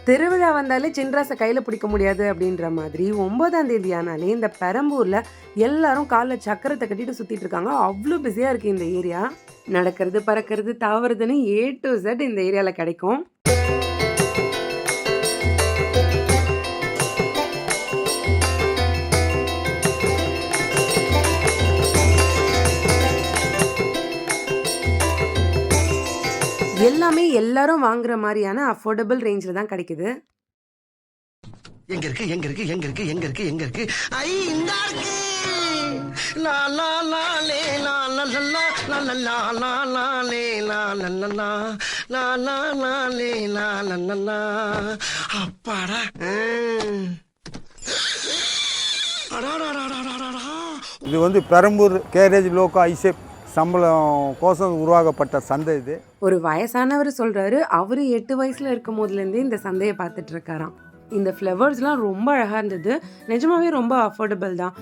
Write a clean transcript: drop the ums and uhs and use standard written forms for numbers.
திருவிழா வந்தாலே சின்ராசை கையில் பிடிக்க முடியாது அப்படின்ற மாதிரி 9ஆம் தேதி ஆனாலே இந்த பெரம்பூரில் எல்லாரும் காலில் சக்கரத்தை கட்டிட்டு சுற்றிட்டு இருக்காங்க. அவ்வளோ பிஸியாக இருக்குது இந்த ஏரியா. நடக்கிறது பறக்கிறது தாவறதுன்னு A to Z இந்த ஏரியாவில் கிடைக்கும். எல்லாமே எல்லாரும் வாங்குற மாதிரியான அஃபோர்டபுள் ரேஞ்சில் தான் கிடைக்குது. எங்க இருக்கு எங்க இருக்கு எங்க இருக்கு எங்க இருக்கு எங்க இருக்கு ஐ இந்த இருக்கு லா லா லா லே லா லா லா லா லா லா லா லே லா லா லா லா லா லா லே லா லா லா அப்பாடா இது வந்து பெரம்பூர் கேரேஜ் லோக்கோ ஐசெப் சம்பளம் கோசம் உருவாக்கப்பட்ட சந்தை. இது ஒரு வயசானவர் சொல்றாரு, அவரு 8 வயசுல இருக்கும் போதுலேருந்தே இந்த சந்தையை பார்த்துட்டு இருக்காராம். இந்த ஃப்ளவர்ஸ்லாம் ரொம்ப அழகா இருந்தது. நிஜமாவே ரொம்ப அஃபோர்டபுள் தான்.